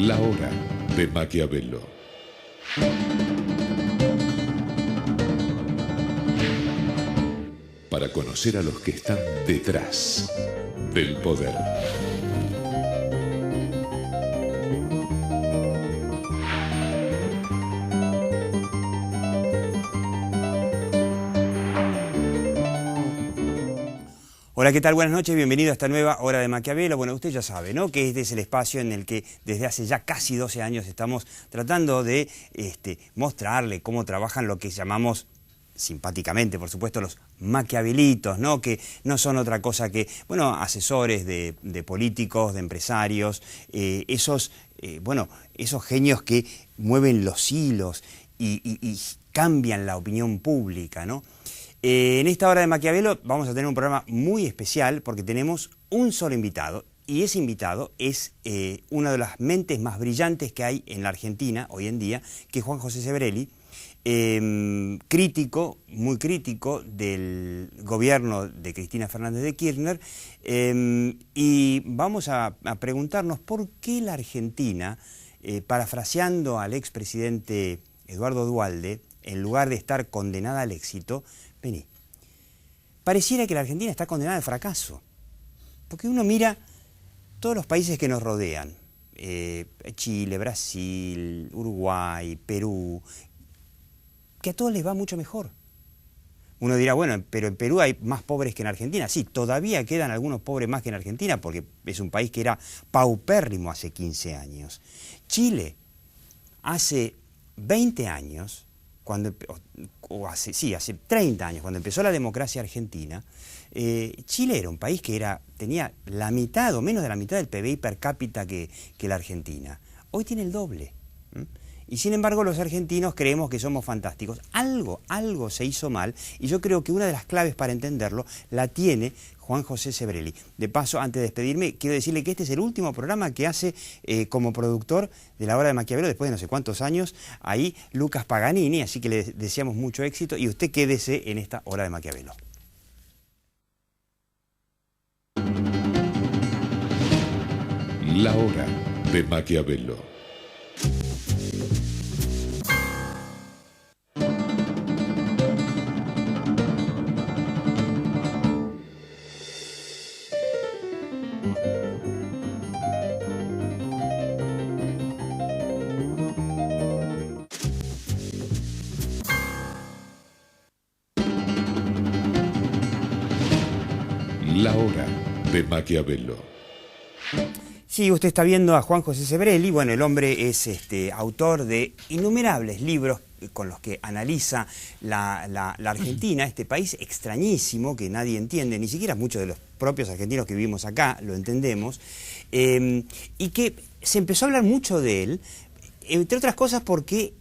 La hora de Maquiavelo. Para conocer a los que están detrás del poder. Hola, ¿qué tal? Buenas noches, bienvenido a esta nueva hora de Maquiavelo. Bueno, usted ya sabe, ¿no?, que este es el espacio en el que desde hace ya casi 12 años estamos tratando de mostrarle cómo trabajan lo que llamamos, simpáticamente por supuesto, los maquiavelitos, ¿no?, que no son otra cosa que, bueno, asesores de políticos, de empresarios, esos genios que mueven los hilos y cambian la opinión pública, ¿no? En esta hora de Maquiavelo vamos a tener un programa muy especial porque tenemos un solo invitado y ese invitado es una de las mentes más brillantes que hay en la Argentina hoy en día, que es Juan José Sebrelli, crítico, muy crítico del gobierno de Cristina Fernández de Kirchner, y vamos a preguntarnos por qué la Argentina, parafraseando al expresidente Eduardo Duhalde, en lugar de estar condenada al éxito, pareciera que la Argentina está condenada al fracaso. Porque uno mira todos los países que nos rodean, Chile, Brasil, Uruguay, Perú, que a todos les va mucho mejor. Uno dirá, bueno, pero en Perú hay más pobres que en Argentina. Sí, todavía quedan algunos pobres más que en Argentina porque es un país que era paupérrimo hace 15 años. Chile, hace 20 años, hace 30 años, cuando empezó la democracia argentina, Chile era un país que tenía la mitad o menos de la mitad del PBI per cápita que la Argentina. Hoy tiene el doble. Y sin embargo los argentinos creemos que somos fantásticos. Algo se hizo mal y yo creo que una de las claves para entenderlo la tiene Juan José Sebrelli. De paso, antes de despedirme, quiero decirle que este es el último programa que hace como productor de La Hora de Maquiavelo, después de no sé cuántos años, ahí Lucas Paganini, así que le deseamos mucho éxito y usted quédese en esta Hora de Maquiavelo. La hora de Maquiavelo. La hora de Maquiavelo. Sí, usted está viendo a Juan José Sebrelli. Bueno, el hombre es autor de innumerables libros con los que analiza la Argentina, este país extrañísimo que nadie entiende, ni siquiera muchos de los propios argentinos que vivimos acá lo entendemos, y que se empezó a hablar mucho de él, entre otras cosas porque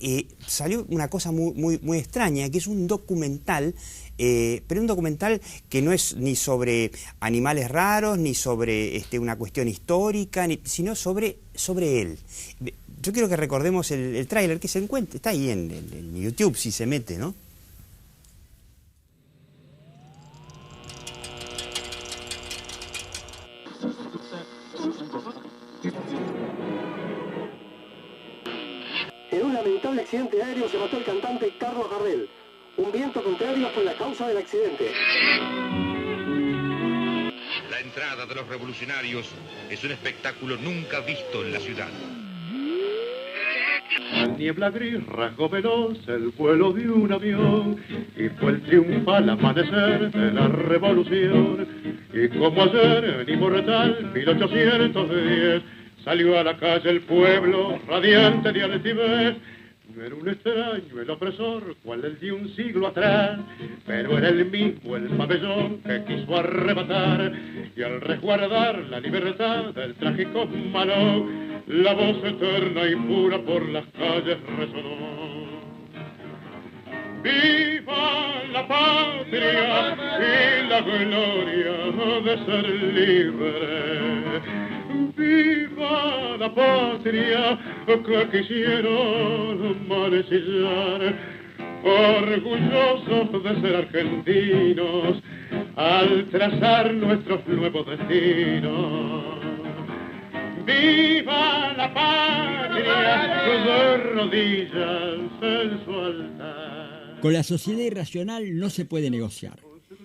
salió una cosa muy extraña, que es un documental, pero un documental que no es ni sobre animales raros, ni sobre una cuestión histórica, sino sobre él. Yo quiero que recordemos el tráiler que se encuentra, está ahí en YouTube si se mete, ¿no? En un lamentable accidente aéreo se mató el cantante Carlos Gardel. Un viento contrario fue la causa del accidente. La entrada de los revolucionarios es un espectáculo nunca visto en la ciudad. La niebla gris rasgó veloz el vuelo de un avión y fue el triunfal amanecer de la revolución. Y como ayer, en inmortal 1810, salió a la calle el pueblo radiante de altivez. No era un extraño el opresor, cual el de un siglo atrás, pero era el mismo el pabellón que quiso arrebatar, y al resguardar la libertad del trágico malón, la voz eterna y pura por las calles resonó. ¡Viva la patria y la gloria de ser libre! ¡Viva la patria que quisieron mancillar! Orgullosos de ser argentinos al trazar nuestros nuevos destinos. viva la patria, de rodillas en su altar. Con la sociedad irracional no se puede negociar.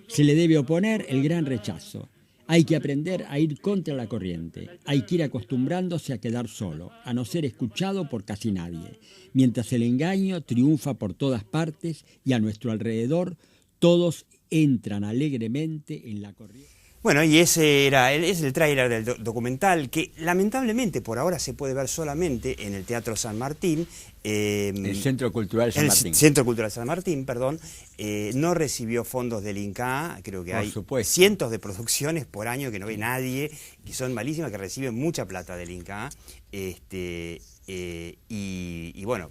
Se le debe oponer el gran rechazo. Hay que aprender a ir contra la corriente. Hay que ir acostumbrándose a quedar solo, a no ser escuchado por casi nadie. Mientras el engaño triunfa por todas partes y a nuestro alrededor, todos entran alegremente en la corriente. Bueno, y es el tráiler del documental que lamentablemente por ahora se puede ver solamente en el Teatro San Martín. El Centro Cultural San Martín. El Centro Cultural San Martín, perdón. No recibió fondos del INCA. Creo que por hay supuesto. Cientos de producciones por año que no ve nadie, que son malísimas, que reciben mucha plata del INCA. Y bueno,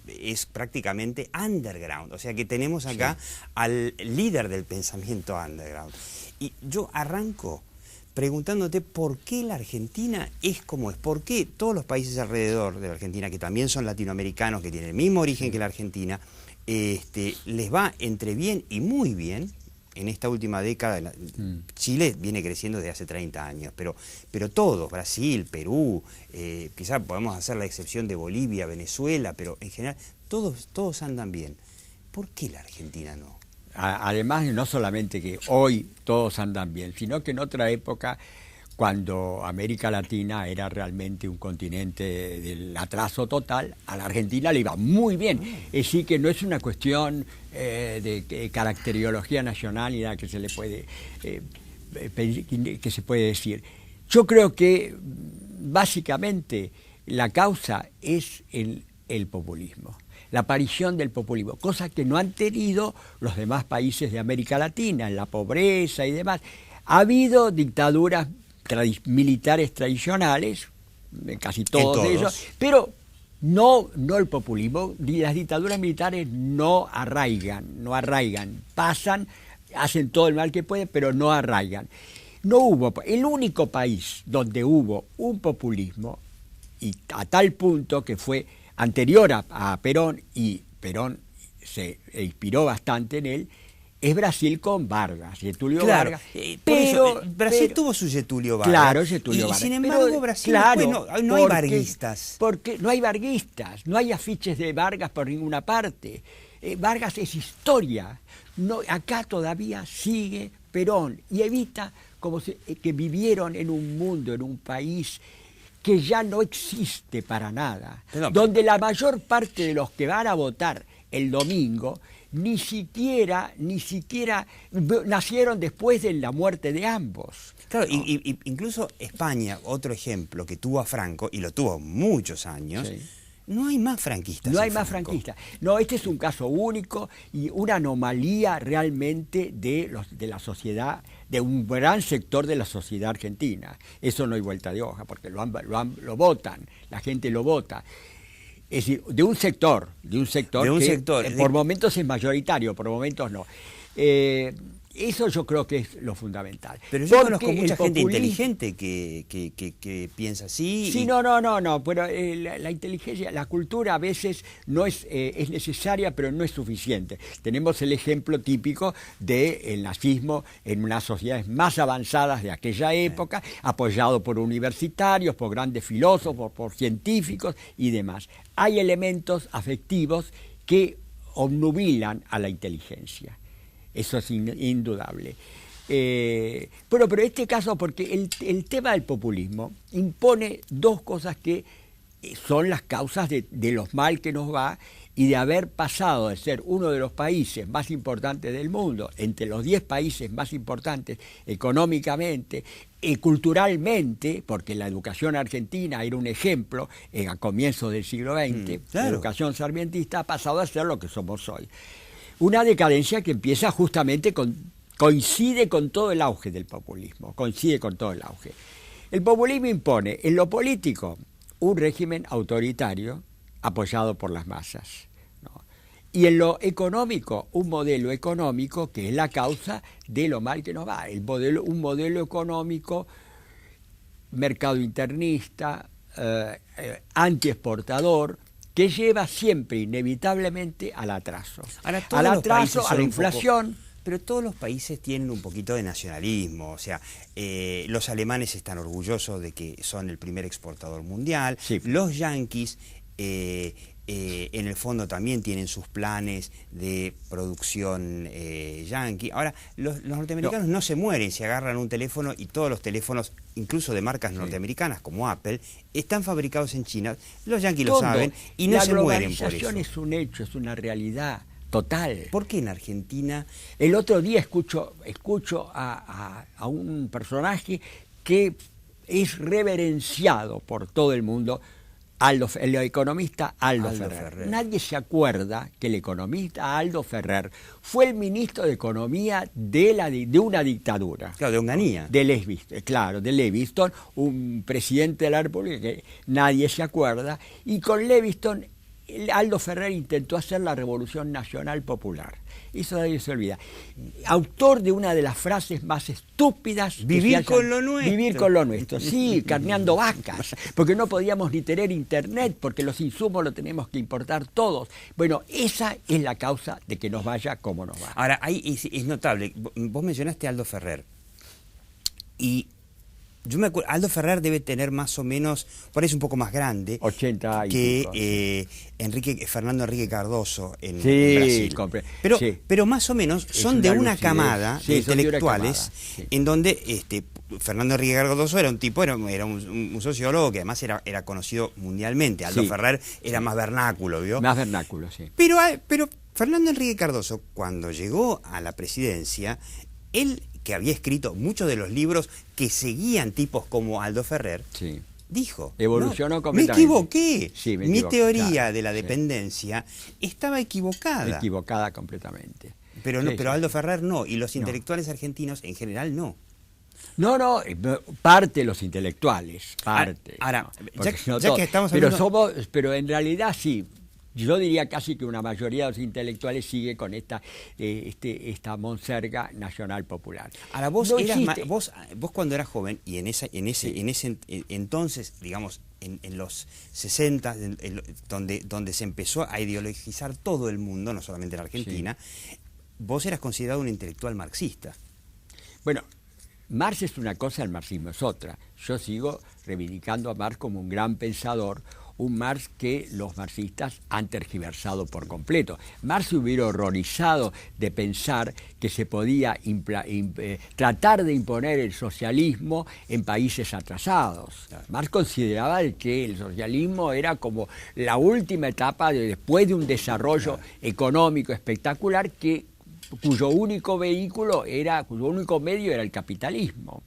es prácticamente underground. O sea que tenemos acá al líder del pensamiento underground. Y yo arranco preguntándote por qué la Argentina es como es, por qué todos los países alrededor de la Argentina, que también son latinoamericanos, que tienen el mismo origen que la Argentina, les va entre bien y muy bien en esta última década. Chile viene creciendo desde hace 30 años, pero todos, Brasil, Perú, quizás podemos hacer la excepción de Bolivia, Venezuela, pero en general todos andan bien. ¿Por qué la Argentina no? Además, no solamente que hoy todos andan bien, sino que en otra época, cuando América Latina era realmente un continente del atraso total, a la Argentina le iba muy bien. Es decir, que no es una cuestión de caracteriología nacional ni nada que se le puede, que se puede decir. Yo creo que básicamente la causa es el populismo. La aparición del populismo, cosa que no han tenido los demás países de América Latina, en la pobreza y demás. Ha habido dictaduras militares tradicionales, en casi todos ellos, pero no el populismo. Las dictaduras militares no arraigan, pasan, hacen todo el mal que pueden, pero no arraigan. No hubo, el único país donde hubo un populismo, y a tal punto que fue anterior a Perón, y Perón se inspiró bastante en él, es Brasil con Vargas, Getúlio Vargas. Pero Brasil tuvo su Getúlio Vargas. Claro, Getúlio Vargas. Y sin embargo, Brasil no hay varguistas. Porque no hay varguistas, no hay afiches de Vargas por ninguna parte. Vargas es historia. No, acá todavía sigue Perón y Evita que vivieron en un mundo, en un país que ya no existe para nada, donde la mayor parte de los que van a votar el domingo ni siquiera nacieron después de la muerte de ambos. Claro, ¿no? y incluso España, otro ejemplo, que tuvo a Franco, y lo tuvo muchos años, sí. No hay más franquistas. No hay más franquistas. No, este es un caso único y una anomalía realmente de la sociedad, de un gran sector de la sociedad argentina. Eso no hay vuelta de hoja, porque lo votan, la gente lo vota. Es decir, de un sector por momentos es mayoritario, por momentos no. Eso yo creo que es lo fundamental. Pero yo conozco mucha gente inteligente que piensa así. Sí, no, pero la inteligencia, la cultura a veces no es necesaria, pero no es suficiente. Tenemos el ejemplo típico del nazismo en unas sociedades más avanzadas de aquella época, apoyado por universitarios, por grandes filósofos, por científicos y demás. Hay elementos afectivos que obnubilan a la inteligencia. Eso es indudable. Pero este caso, porque el tema del populismo impone dos cosas que son las causas de los mal que nos va y de haber pasado de ser uno de los países más importantes del mundo, entre los 10 países más importantes económicamente y culturalmente, porque la educación argentina era un ejemplo a comienzos del siglo XX, claro. La educación sarmientista ha pasado a ser lo que somos hoy. Una decadencia que empieza justamente coincide con todo el auge del populismo, El populismo impone en lo político un régimen autoritario apoyado por las masas, ¿no? Y en lo económico, un modelo económico que es la causa de lo mal que nos va. Un modelo económico, mercado internista, antiexportador, que lleva siempre inevitablemente al atraso. Ahora, a la inflación. pero todos los países tienen un poquito de nacionalismo, o sea, los alemanes están orgullosos de que son el primer exportador mundial, Sí. los yanquis en el fondo también tienen sus planes de producción yanqui. Ahora, los norteamericanos no se mueren si agarran un teléfono y todos los teléfonos, incluso de marcas norteamericanas como Apple, están fabricados en China. Los yanquis lo Todo. saben y no se mueren por La globalización eso. es un hecho, es una realidad total. ¿Por qué en Argentina? El otro día escucho a un personaje que es reverenciado por todo el mundo, el economista Aldo Ferrer. Nadie se acuerda que el economista Aldo Ferrer fue el ministro de Economía de una dictadura. Claro, de Onganía. De Leviston, un presidente de la República que nadie se acuerda, y con Leviston Aldo Ferrer intentó hacer la Revolución Nacional Popular. Eso nadie se olvida. Autor de una de las frases más estúpidas. Vivir con lo nuestro. Vivir con lo nuestro, sí, carneando vacas, porque no podíamos ni tener internet, porque los insumos los tenemos que importar todos. Bueno, esa es la causa de que nos vaya como nos va. Ahora, ahí es notable, vos mencionaste a Aldo Ferrer, y yo me acuerdo, Aldo Ferrer debe tener más o menos, por ahí es un poco más grande 80 y que Fernando Enrique Cardoso en Sí, Brasil. sí. Pero más o menos son de una camada de intelectuales en donde Fernando Enrique Cardoso era un tipo, era un sociólogo que además era conocido mundialmente. Aldo Ferrer era más vernáculo, ¿vio? Más vernáculo, sí. Pero Fernando Enrique Cardoso, cuando llegó a la presidencia, él, que había escrito muchos de los libros que seguían tipos como Aldo Ferrer, dijo, evolucionó me completamente. equivoqué. Sí, me Mi equivoqué, teoría claro, de la dependencia estaba equivocada. Equivocada completamente. Pero Sí, no, pero sí. Aldo Ferrer no, y los intelectuales argentinos en general no. No, parte de los intelectuales, parte. Ahora, porque ya no que todos. estamos pero hablando... pero en realidad sí. Yo diría casi que una mayoría de los intelectuales sigue con esta monserga nacional popular. Ahora vos No eras existe- vos cuando eras joven y en ese entonces, digamos, en los 60, donde se empezó a ideologizar todo el mundo, no solamente en Argentina, vos eras considerado un intelectual marxista. Bueno, Marx es una cosa, el marxismo es otra. Yo sigo reivindicando a Marx como un gran pensador, un Marx que los marxistas han tergiversado por completo. Marx se hubiera horrorizado de pensar que se podía tratar de imponer el socialismo en países atrasados. Marx consideraba que el socialismo era como la última etapa después de un desarrollo económico espectacular cuyo único medio era el capitalismo.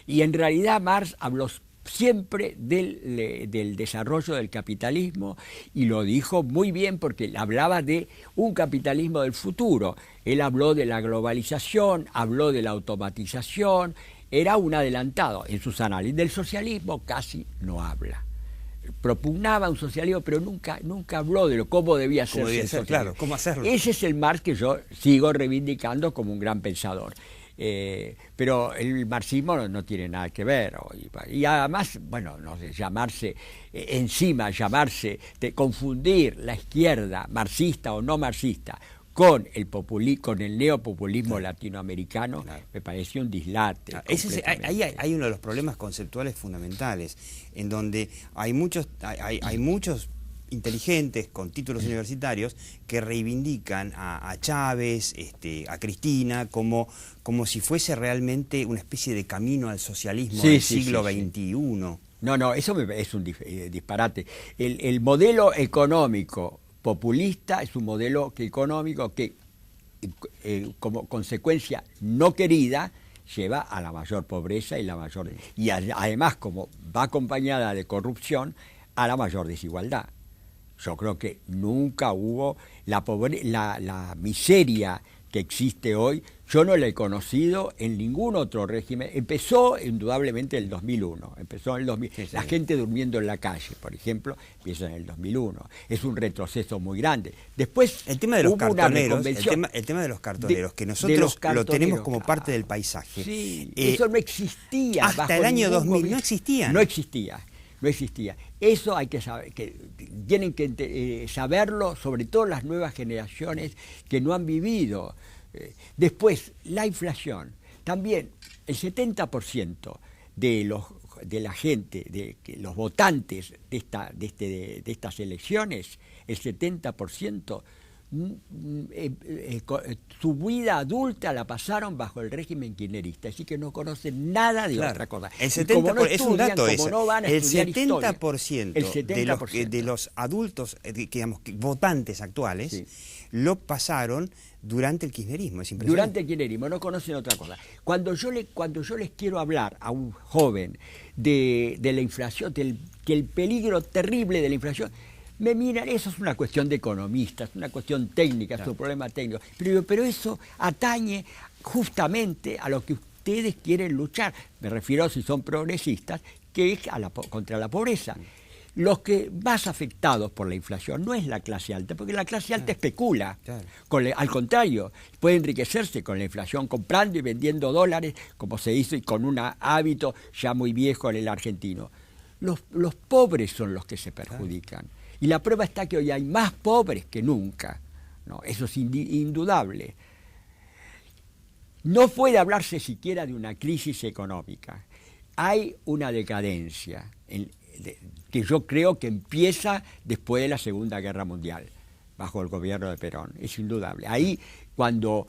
Y en realidad Marx habló siempre del desarrollo del capitalismo, y lo dijo muy bien porque él hablaba de un capitalismo del futuro. Él habló de la globalización, habló de la automatización, era un adelantado. En sus análisis del socialismo casi no habla. Propugnaba un socialismo, pero nunca habló de cómo debía ser el socialismo. Claro, cómo hacerlo. Ese es el Marx que yo sigo reivindicando como un gran pensador. Pero el marxismo no tiene nada que ver. Y además, bueno, no sé, confundir la izquierda, marxista o no marxista, con el neopopulismo latinoamericano, me pareció un dislate. Ahí hay uno de los problemas conceptuales fundamentales, en donde hay muchos inteligentes con títulos universitarios que reivindican a Chávez, a Cristina, como si fuese realmente una especie de camino al socialismo del siglo XXI. No, eso es un disparate. El modelo económico populista es un modelo económico que, como consecuencia no querida, lleva a la mayor pobreza y además, como va acompañada de corrupción, a la mayor desigualdad. Yo creo que nunca hubo la miseria que existe hoy. Yo no la he conocido en ningún otro régimen. Empezó indudablemente en el 2001. La gente durmiendo en la calle, por ejemplo, empieza en el 2001. Es un retroceso muy grande. Después el tema de los cartoneros, que nosotros lo tenemos como parte del paisaje. Sí, eso no existía. Hasta el año 2000 no existía. No existía. Eso hay que saber, tienen que saberlo, sobre todo las nuevas generaciones que no han vivido Después, la inflación. También el 70% de la gente, de los votantes de estas elecciones, el 70%, su vida adulta la pasaron bajo el régimen kirchnerista, así que no conocen nada de otra cosa. El 70%, es un dato eso. No van a el estudiar 70%, historia, de los adultos, digamos, votantes actuales, sí, lo pasaron durante el kirchnerismo. Es impresionante. Durante el kirchnerismo, no conocen otra cosa. Cuando yo les quiero hablar a un joven de la inflación, del peligro terrible de la inflación, me miran, eso es una cuestión de economistas, es una cuestión técnica, es un problema técnico. Pero eso atañe justamente a lo que ustedes quieren luchar. Me refiero, si son progresistas, que es contra la pobreza. Los que más afectados por la inflación no es la clase alta, porque la clase alta especula. Al contrario, puede enriquecerse con la inflación, comprando y vendiendo dólares, como se hizo y con un hábito ya muy viejo en el argentino. Los pobres son los que se perjudican. Y la prueba está que hoy hay más pobres que nunca, ¿no? Eso es indudable. No puede hablarse siquiera de una crisis económica. Hay una decadencia que yo creo que empieza después de la Segunda Guerra Mundial, bajo el gobierno de Perón. Es indudable. Ahí, cuando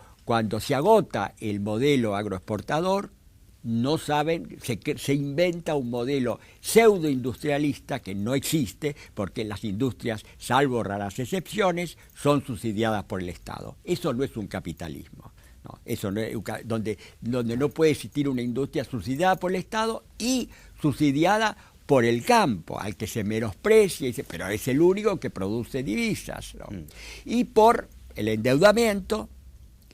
se agota el modelo agroexportador, no saben, se inventa un modelo pseudoindustrialista que no existe, porque las industrias, salvo raras excepciones, son subsidiadas por el Estado. Eso no es un capitalismo, ¿no? Eso no es, donde no puede existir una industria subsidiada por el Estado y subsidiada por el campo, al que se menosprecia, y dice, pero es el único que produce divisas, ¿no? Y por el endeudamiento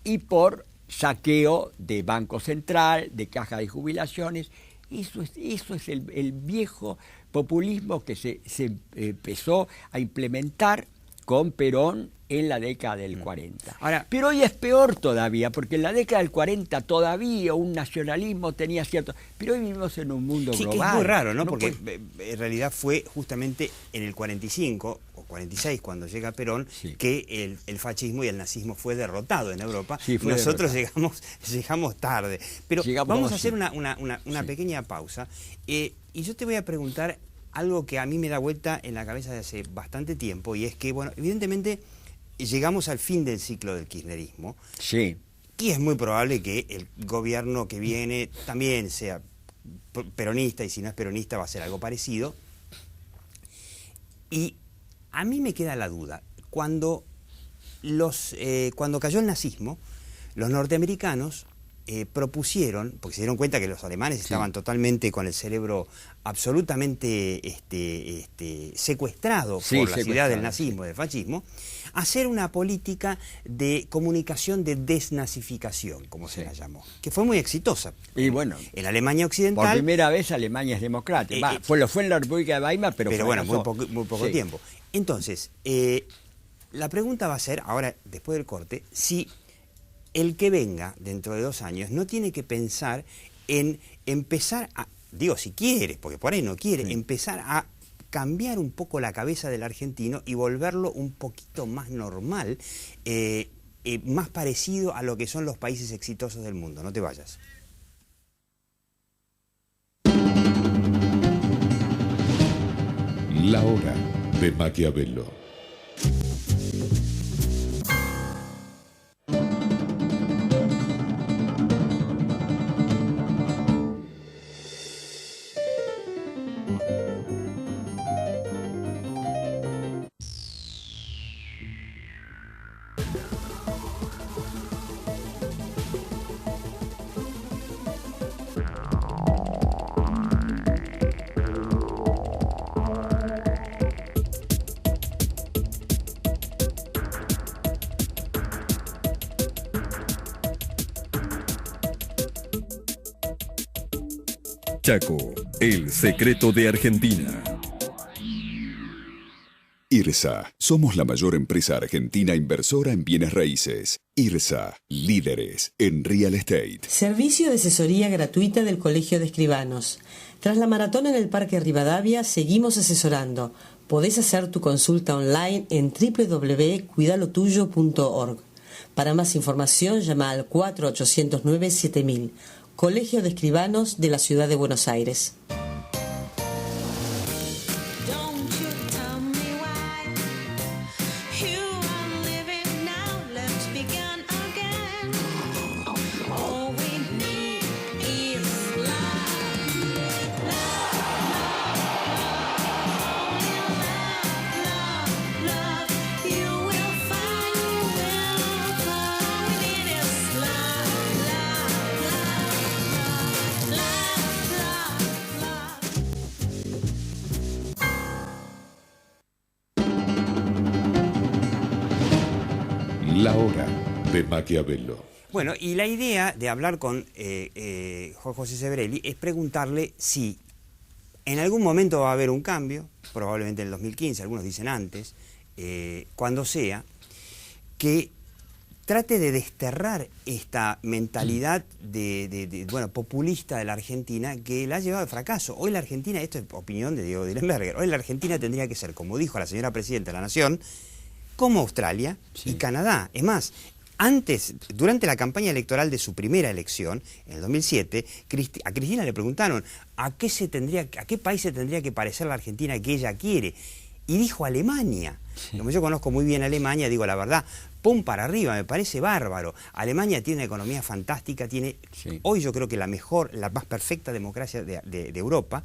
y por saqueo de Banco Central, de caja de jubilaciones. Eso es el viejo populismo que se empezó a implementar con Perón en la década del 40. Ahora, pero hoy es peor todavía, porque en la década del 40 todavía un nacionalismo tenía cierto... Pero hoy vivimos en un mundo global. Que es muy raro, ¿no? Porque en realidad fue justamente en el 45 o 46, cuando llega Perón, sí, que el fascismo y el nazismo fue derrotado en Europa. Sí, nosotros llegamos tarde. Pero vamos a hacer una pequeña pausa. Y yo te voy a preguntar algo que a mí me da vuelta en la cabeza desde hace bastante tiempo, y es que, bueno, evidentemente llegamos al fin del ciclo del kirchnerismo. Sí. Y es muy probable que el gobierno que viene también sea peronista, y si no es peronista va a ser algo parecido. Y a mí me queda la duda, cuando cayó el nazismo, los norteamericanos propusieron, porque se dieron cuenta que los alemanes estaban totalmente con el cerebro absolutamente secuestrado por las ideas del nazismo y del fascismo, hacer una política de comunicación de desnazificación, como se la llamó, que fue muy exitosa. Y bueno, en Alemania Occidental... Por primera vez Alemania es democrática. Fue en la República de Weimar, pero bueno, muy poco tiempo. Entonces, la pregunta va a ser, ahora, después del corte, si el que venga dentro de 2 años no tiene que pensar en empezar a, digo, si quiere, porque por ahí no quiere, empezar a cambiar un poco la cabeza del argentino y volverlo un poquito más normal, más parecido a lo que son los países exitosos del mundo. No te vayas. La hora de Maquiavelo. Chaco, el secreto de Argentina. IRSA, somos la mayor empresa argentina inversora en bienes raíces. IRSA, líderes en real estate. Servicio de asesoría gratuita del Colegio de Escribanos. Tras la maratón en el Parque Rivadavia, seguimos asesorando. Podés hacer tu consulta online en www.cuidalotuyo.org. Para más información llama al 4809-7000, Colegio de Escribanos de la Ciudad de Buenos Aires. La hora de Maquiavelo. Bueno, y la idea de hablar con Juan José Sebrelli es preguntarle si en algún momento va a haber un cambio, probablemente en el 2015, algunos dicen antes, cuando sea, que trate de desterrar esta mentalidad populista de la Argentina que la ha llevado al fracaso. Hoy la Argentina, esto es opinión de Diego Dillenberger, hoy la Argentina tendría que ser, como dijo la señora Presidenta de la Nación, como Australia y Canadá. Es más, antes, durante la campaña electoral de su primera elección, en el 2007, a Cristina le preguntaron a qué país se tendría que parecer la Argentina que ella quiere. Y dijo Alemania. Como yo conozco muy bien Alemania, digo la verdad, pum para arriba, me parece bárbaro. Alemania tiene una economía fantástica, tiene hoy yo creo que la más perfecta democracia de Europa,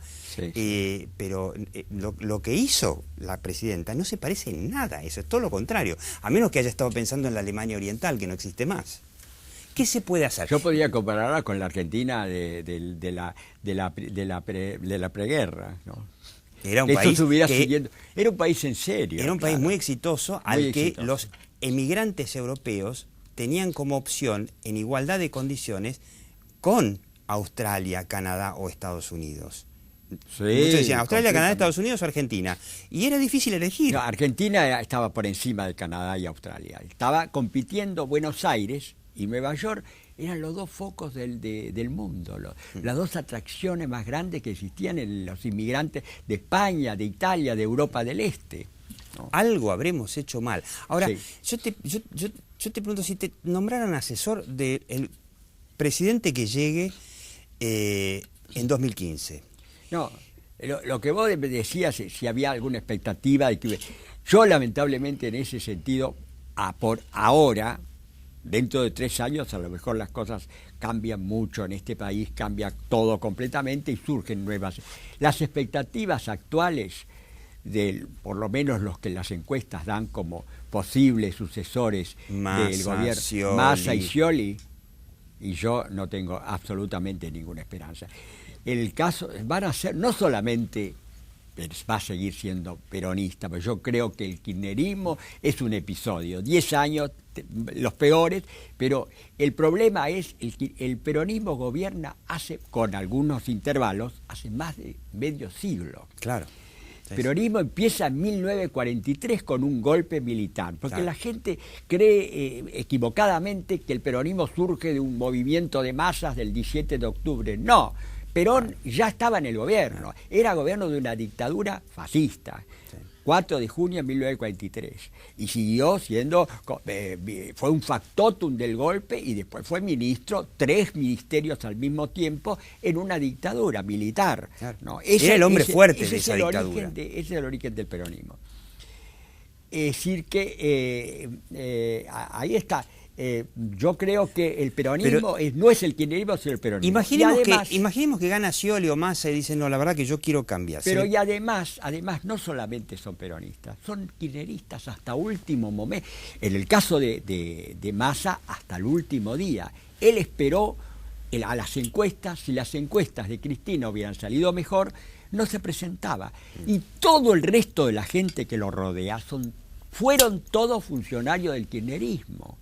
pero lo que hizo la presidenta no se parece en nada a eso, es todo lo contrario, a menos que haya estado pensando en la Alemania Oriental, que no existe más. ¿Qué se puede hacer? Yo podría compararla con la Argentina de la preguerra, ¿no? Era un país en serio. Era un país muy exitoso que los emigrantes europeos tenían como opción, en igualdad de condiciones, con Australia, Canadá o Estados Unidos. Muchos decían Australia, Canadá, Estados Unidos o Argentina. Y era difícil elegir. No, Argentina estaba por encima de Canadá y Australia. Estaba compitiendo Buenos Aires y Nueva York. Eran los dos focos del mundo, las dos atracciones más grandes que existían en los inmigrantes de España, de Italia, de Europa del Este, ¿no? Algo habremos hecho mal. Ahora, yo te pregunto, si te nombraran asesor del presidente que llegue en 2015. No, lo que vos decías, si había alguna expectativa de que... Yo, lamentablemente, en ese sentido, por ahora... Dentro de 3 años a lo mejor las cosas cambian mucho en este país, cambia todo completamente y surgen nuevas. Las expectativas actuales, por lo menos los que las encuestas dan como posibles sucesores del gobierno, Massa y Scioli, y yo no tengo absolutamente ninguna esperanza. El caso van a ser no solamente... va a seguir siendo peronista, pero yo creo que el kirchnerismo es un episodio, 10 años, los peores, pero el problema es el peronismo gobierna con algunos intervalos, hace más de medio siglo. Claro. El peronismo empieza en 1943 con un golpe militar, porque la gente cree equivocadamente que el peronismo surge de un movimiento de masas del 17 de octubre. No. Perón ya estaba en el gobierno, era gobierno de una dictadura fascista, 4 de junio de 1943, y siguió siendo, fue un factotum del golpe y después fue ministro, 3 ministerios al mismo tiempo en una dictadura militar. ¿No? Era el hombre fuerte de esa dictadura. Ese es el origen del peronismo. Es decir que ahí está. Yo creo que el peronismo no es el kirchnerismo, sino el peronismo. Imaginemos que gana Scioli o Massa y dicen, no, la verdad que yo quiero cambiar. Pero y además no solamente son peronistas, son kirchneristas hasta último momento. En el caso de Massa, hasta el último día. Él esperó a las encuestas, si las encuestas de Cristina hubieran salido mejor, no se presentaba. Y todo el resto de la gente que lo rodea fueron todos funcionarios del kirchnerismo.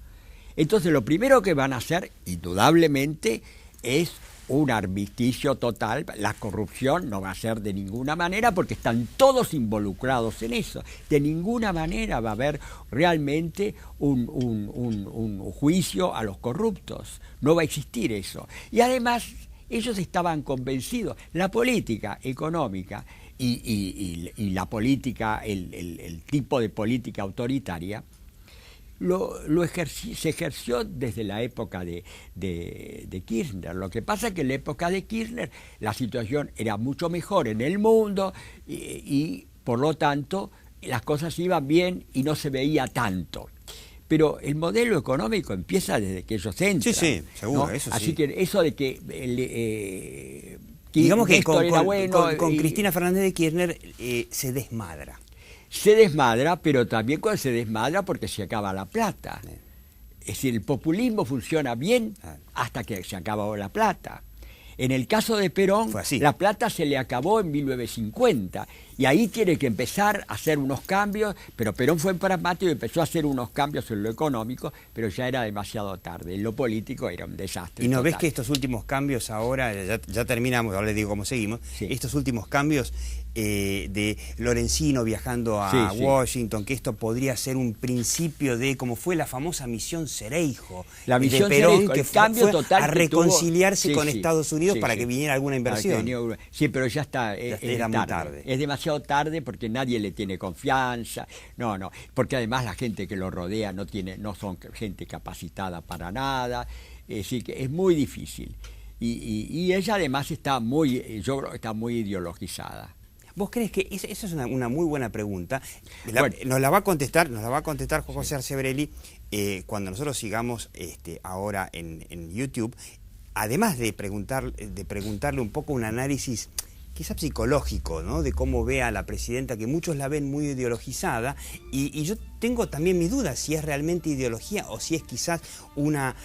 Entonces lo primero que van a hacer, indudablemente, es un armisticio total. La corrupción no va a ser de ninguna manera porque están todos involucrados en eso. De ninguna manera va a haber realmente un juicio a los corruptos. No va a existir eso. Y además ellos estaban convencidos. La política económica y la política, el tipo de política autoritaria, se ejerció desde la época de Kirchner. Lo que pasa es que en la época de Kirchner la situación era mucho mejor en el mundo y por lo tanto las cosas iban bien y no se veía tanto. Pero el modelo económico empieza desde que ellos entran. Sí, seguro, ¿no? eso sí. Así que eso de que digamos que Néstor era bueno, con Cristina Fernández de Kirchner se desmadra. Se desmadra, pero también cuando se desmadra porque se acaba la plata. Es decir, el populismo funciona bien hasta que se acaba la plata. En el caso de Perón, la plata se le acabó en 1950 y ahí tiene que empezar a hacer unos cambios, pero Perón fue pragmático y empezó a hacer unos cambios en lo económico, pero ya era demasiado tarde. En lo político era un desastre. ¿Y no total. ves que estos últimos cambios ahora, ya terminamos, ahora les digo cómo seguimos, estos últimos cambios de Lorenzino viajando a Washington, que esto podría ser un principio de como fue la famosa misión Cereijo la misión de Perón, Cereijo, que el cambio fue total a reconciliarse con tuvo, Estados Unidos para que viniera alguna inversión. Sí, pero ya está, era muy tarde. Es demasiado tarde porque nadie le tiene confianza. No, porque además la gente que lo rodea no son gente capacitada para nada. Así que es muy difícil. Y ella además yo creo que está muy ideologizada. ¿Vos crees que esa es una muy buena pregunta? Nos la va a contestar Juan José Arcebrelli cuando nosotros sigamos ahora en YouTube, además de preguntarle un poco un análisis quizá psicológico, ¿no? De cómo ve a la presidenta, que muchos la ven muy ideologizada, y yo tengo también mis dudas si es realmente ideología o si es quizás una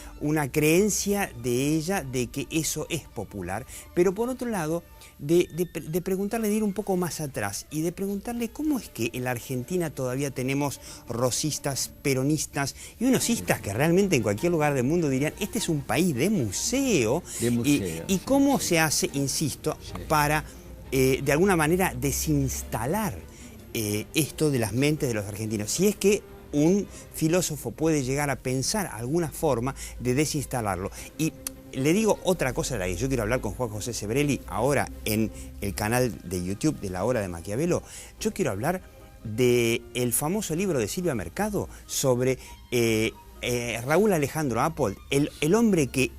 creencia de ella de que eso es popular, pero por otro lado, de preguntarle, de ir un poco más atrás y de preguntarle cómo es que en la Argentina todavía tenemos rosistas, peronistas y unos cistas que realmente en cualquier lugar del mundo dirían, este es un país de museo, y cómo se hace, insisto, para de alguna manera desinstalar esto de las mentes de los argentinos. Si es que un filósofo puede llegar a pensar alguna forma de desinstalarlo. Y le digo otra cosa de la que yo quiero hablar con Juan José Sebrelli ahora en el canal de YouTube de La Hora de Maquiavelo. Yo quiero hablar del famoso libro de Silvia Mercado sobre Raúl Alejandro Appold, el hombre que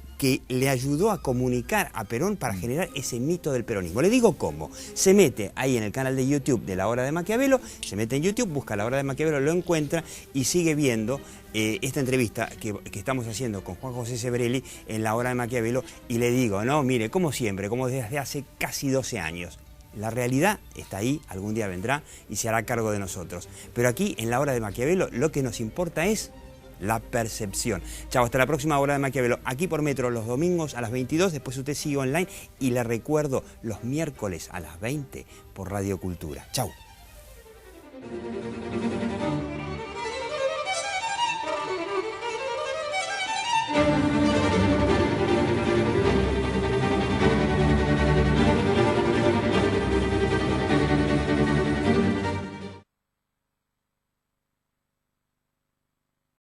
le ayudó a comunicar a Perón para generar ese mito del peronismo. Le digo cómo. Se mete ahí en el canal de YouTube de La Hora de Maquiavelo, se mete en YouTube, busca La Hora de Maquiavelo, lo encuentra y sigue viendo esta entrevista que estamos haciendo con Juan José Sebrelli en La Hora de Maquiavelo, y le digo, no, mire, como siempre, como desde hace casi 12 años. La realidad está ahí, algún día vendrá y se hará cargo de nosotros. Pero aquí, en La Hora de Maquiavelo, lo que nos importa es la percepción. Chao, hasta la próxima Hora de Maquiavelo, aquí por Metro, los domingos a las 22, después usted sigue online, y le recuerdo, los miércoles a las 20 por Radio Cultura. Chao.